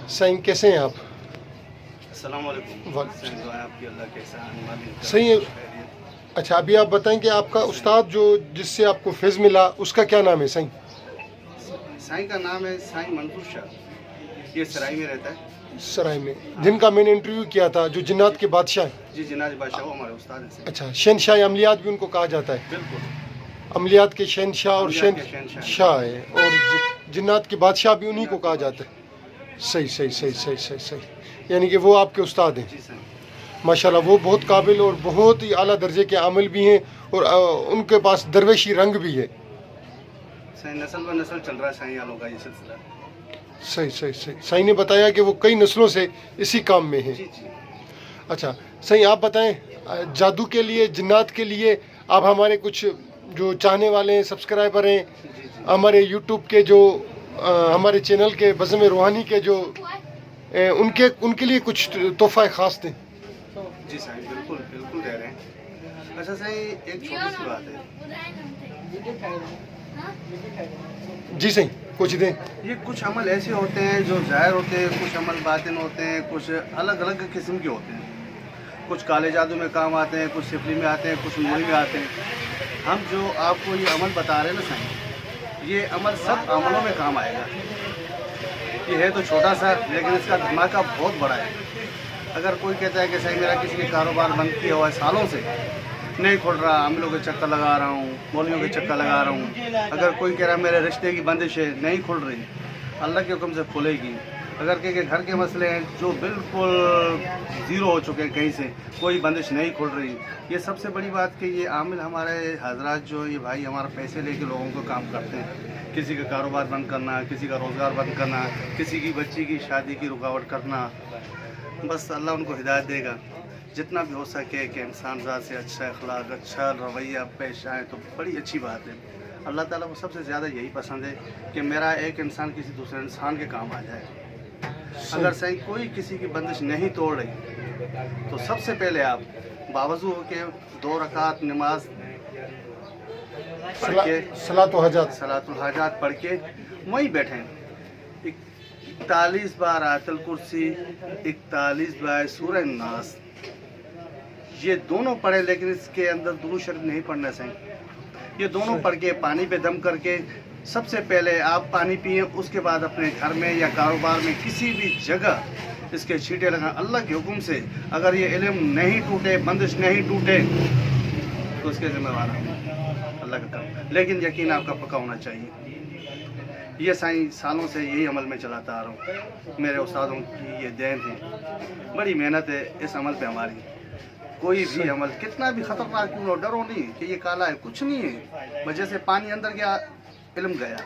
सही कैसे हैं आप? अस्सलाम वालेकुम। आपकी अल्लाह के एहसान। सही है। अच्छा, अभी आप बताएं कि आपका उस्ताद जो जिससे आपको फैज़ मिला उसका क्या नाम है सही? साईं का नाम है साईं मंसूर शाह, ये सराय में रहता है। सराय में, जिनका मैंने इंटरव्यू किया था, जो जिन्नात के बादशाह हैं। जी, जिन्नात बादशाह वो हमारे उस्ताद हैं। अच्छा, शहनशाह अमलियात भी उनको कहा जाता है। बिल्कुल, अमलियात के शहनशाह और अमलियात के शहनशाह। शहनशाह है, और जिन्नात के बादशाह भी उन्हीं को कहा जाता है। सही सही सही सही सही सही, यानी कि वो आपके उस्ताद हैं। जी सर। माशाल्लाह, वो बहुत काबिल और बहुत ही आला दर्जे के आमिल भी हैं, और उनके पास दरवेशी रंग भी है। साईं नस्ल ब नस्ल चल रहा है साईं वालों का ये सिलसिला। सही सही सही। साईं ने बताया कि वो कई नस्लों से इसी काम में हैं। जी जी। अच्छा सही, आप बताएं, जादू के लिए, जिन्नात के लिए आप हमारे कुछ जो चाहने वाले हैं, सब्सक्राइबर हैं, जी जी। हमारे यूट्यूब के जो हमारे चैनल के बज़म रूहानी के जो उनके लिए कुछ तोहफ़ा ख़ास दें। जी साईं, बिल्कुल बिल्कुल दे रहे हैं। अच्छा साईं, एक छोटी सी बात है। जी सही, कुछ दें। ये कुछ अमल ऐसे होते हैं जो ज़ाहिर होते हैं, कुछ अमल बातिन होते हैं, कुछ अलग अलग किस्म के होते हैं। कुछ काले जादू में काम आते हैं, कुछ सिफली में आते हैं, कुछ मूरी में आते हैं। हम जो आपको ये अमल बता रहे हैं ना साईं, ये अमल सब अमलों में काम आएगा। ये है तो छोटा सा, लेकिन इसका धमाका बहुत बड़ा है। अगर कोई कहता है कि साईं मेरा किसी ने कारोबार बंद किया हुआ है सालों से, नहीं खुल रहा, अमलों के चक्कर लगा रहा हूँ, मौलियों के चक्कर लगा रहा हूँ। अगर कोई कह रहा है मेरे रिश्ते की बंदिश है, नहीं खुल रही, अल्लाह के हुक्म से खुलेगी। अगर कह के घर के मसले हैं जो बिल्कुल ज़ीरो हो चुके हैं, कहीं से कोई बंदिश नहीं खुल रही। ये सबसे बड़ी बात कि ये आमिल हमारे हजरात जो ये भाई हमारा पैसे लेके लोगों को काम करते हैं। किसी का कारोबार बंद करना, किसी का रोज़गार बंद करना, किसी की बच्ची की शादी की रुकावट करना, बस अल्लाह उनको हिदायत देगा। जितना भी हो सके कि इंसान ज़ात से अच्छा अखलाक, अच्छा रवैया पेश आए तो बड़ी अच्छी बात है। अल्लाह ताला को सबसे ज़्यादा यही पसंद है कि मेरा एक इंसान किसी दूसरे इंसान के काम आ जाए। अगर सही कोई किसी की बंदिश नहीं तोड़ रही तो सबसे पहले आप बावजू होके 2 रकात नमाज पढ़ के, सलातुल हाजात पढ़ के वहीं बैठें। 41 बार आयतुल कुर्सी, 41 बार सूरह नास, ये दोनों पढ़े, लेकिन इसके अंदर दुरूद शरीफ नहीं पढ़ना चाहिए। ये दोनों पढ़ के पानी पे दम करके सबसे पहले आप पानी पिए, उसके बाद अपने घर में या कारोबार में किसी भी जगह इसके छींटे लगाएं। अल्लाह के हुक्म से अगर ये इल्म नहीं टूटे, बंदिश नहीं टूटे, तो उसके जिम्मेवार अल्लाह का काम, लेकिन यकीन आपका पक्का होना चाहिए। ये साईं सालों से यही अमल में चलाता आ रहा हूँ। मेरे उस्तादों की ये देन है, बड़ी मेहनत है इस अमल पे हमारी। कोई भी अमल कितना भी खतरनाक क्यों हो, डरो नहीं कि ये काला है, कुछ नहीं है। बस जैसे पानी अंदर गया, इल्म गया,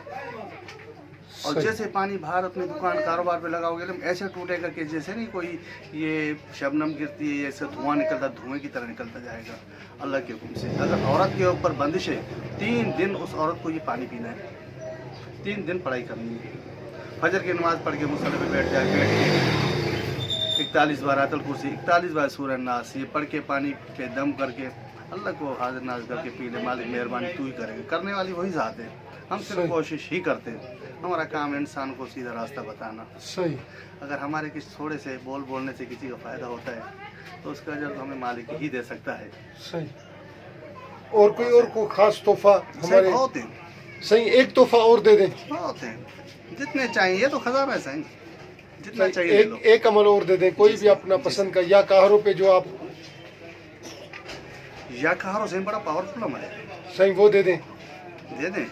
और जैसे पानी बाहर अपनी दुकान कारोबार पे लगाओगे, इल्म ऐसे टूटेगा कि जैसे नहीं कोई ये शबनम गिरती है, ऐसे धुआं निकलता, धुएं की तरह निकलता जाएगा अल्लाह के हुक्म से। अगर औरत के ऊपर बंदिश है, 3 दिन उस औरत को ये पानी पीना है, 3 दिन पढ़ाई करनी है। फजर की नमाज़ पढ़ के मुसल्ले पे बैठ जाए, बैठ के 41 बार आयतुल कुर्सी, 41 बार सूरह नास, ये पढ़ के पानी पे दम करके अल्लाह को हाजिर नाज करके पी ले। मालिक मेहरबानी तू ही करेगा, करने वाली वही ज़ात है, हम सिर्फ कोशिश ही करते हैं। हमारा काम है इंसान को सीधा रास्ता बताना। सही। अगर हमारे किसी थोड़े से बोलने से किसी का फ़ायदा होता है तो उसका अजर तो हमें मालिक ही दे सकता है। सही। और कोई ख़ास तोहफा हमारे बहुत हैं। सही, एक तोहफा और दे दें। बहुत हैं, जितने चाहिए, तो खजाना है सही, जितना चाहिए एक अमल और दे दें, कोई भी अपना पसंद का, या कहरों पे जो आप, या कहरों से बड़ा पावरफुल अमल है सही, वो दे दें। दे दें।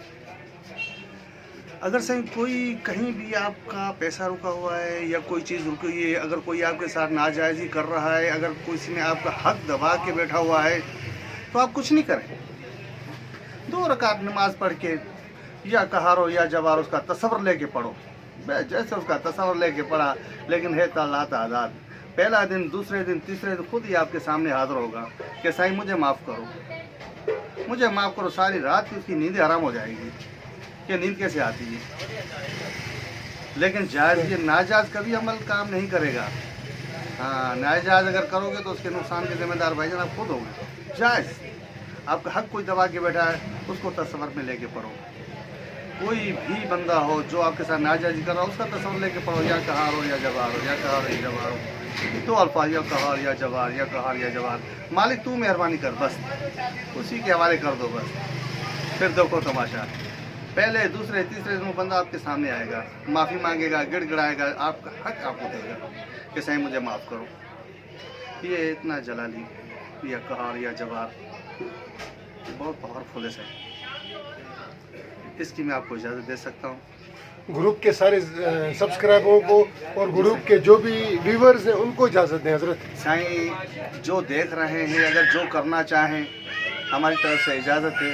अगर सही कोई कहीं भी आपका पैसा रुका हुआ है या कोई चीज़ रुकी हुई है, अगर कोई आपके साथ नाजायज़ी कर रहा है, अगर किसी ने आपका हक दबा के बैठा हुआ है, तो आप कुछ नहीं करें। 2 रकात नमाज पढ़ के या कहारो या जवार उसका तसव्वुर लेके पढ़ो। जैसे उसका तसव्वुर लेके पढ़ा, लेकिन है ताला तादाद, पहला दिन, दूसरे दिन, तीसरे दिन खुद ही आपके सामने हाजिर होगा कि साईं मुझे माफ़ करो, मुझे माफ़ करो। सारी रात की उसकी नींद हराम हो जाएगी कि नींद कैसे आती है। लेकिन जायज़, ये नाजायज़ कभी अमल काम नहीं करेगा। हाँ, नाजायज़ अगर करोगे तो उसके नुकसान के जिम्मेदार भाईजान आप खुद होंगे। जायज़ आपका हक कोई दबा के बैठा है, उसको तसव्वुर में लेके पढ़ो। कोई भी बंदा हो जो आपके साथ नाजायज़ी कर रहा हो, उसका तस्वर लेके पढ़ो, या कहार हो या जवार हो, या कहार हो या जवार हो, तो अल्फाज या कहार या जवार, या कहार या जवार। मालिक तू मेहरबानी कर, बस उसी के हवाले कर दो बस। फिर देखो तमाशा, पहले दूसरे तीसरे दिन बंदा आपके सामने आएगा, माफ़ी मांगेगा, गिड़गिड़ाएगा, आपका हक आपको देगा कि सही मुझे माफ़ करो। ये इतना जलाली या कहार या जवार बहुत पावरफुल है सही, इसकी मैं आपको इजाज़त दे सकता हूँ। ग्रुप के सारे सब्सक्राइबरों को और ग्रुप के जो भी व्यूवर्स हैं उनको इजाज़त दें हजरत। साईं जो देख रहे हैं, अगर जो करना चाहें हमारी तरफ से इजाज़त है,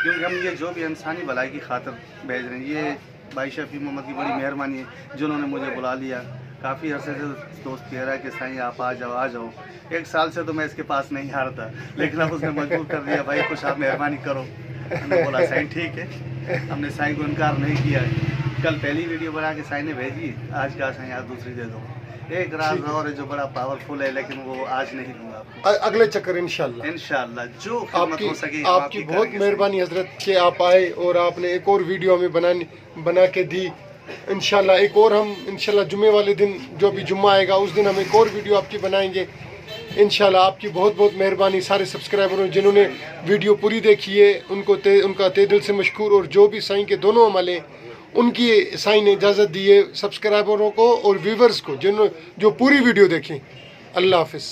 क्योंकि हम ये जो भी इंसानी भलाई की खातिर भेज रहे हैं, ये भाई शफी मोहम्मद की बड़ी मेहरबानी है जिन्होंने मुझे बुला लिया। काफ़ी अरसे से दोस्त कह रहा है कि साईं आप आ जाओ आ जाओ। 1 साल से तो मैं इसके पास नहीं आ रहा था, लेकिन अब उसने मजबूर कर दिया, भाई कुछ आप मेहरबानी करो। हमने बोला साईं ठीक है, हमने साईं को इनकार नहीं किया है। कल पहली वीडियो बना के साईं ने भेजी, आज कहा साईं आप दूसरी दे दो। एक राज और है जो बड़ा पावरफुल है, लेकिन वो आज नहीं दूंगा आपको, अगले चक्कर इंशाल्लाह। इंशाल्लाह जो खिदमत हो सके आपकी बहुत मेहरबानी हजरत कि आप आए और आपने एक और वीडियो हमें बना के दी। इंशाल्लाह एक और हम इंशाल्लाह जुम्मे वाले दिन, जो भी जुम्मा आएगा उस दिन हम एक और वीडियो आपकी बनाएंगे इंशाल्लाह। आपकी बहुत बहुत मेहरबानी सारे सब्सक्राइबरों जिन्होंने वीडियो पूरी देखी है, उनका तहे दिल से मशकूर। और जो भी साईं के दोनों अमल हैं उनकी साईं ने इजाज़त दी है, सब्सक्राइबरों को और व्यूवर्स को जो पूरी वीडियो देखें। अल्लाह हाफिज़।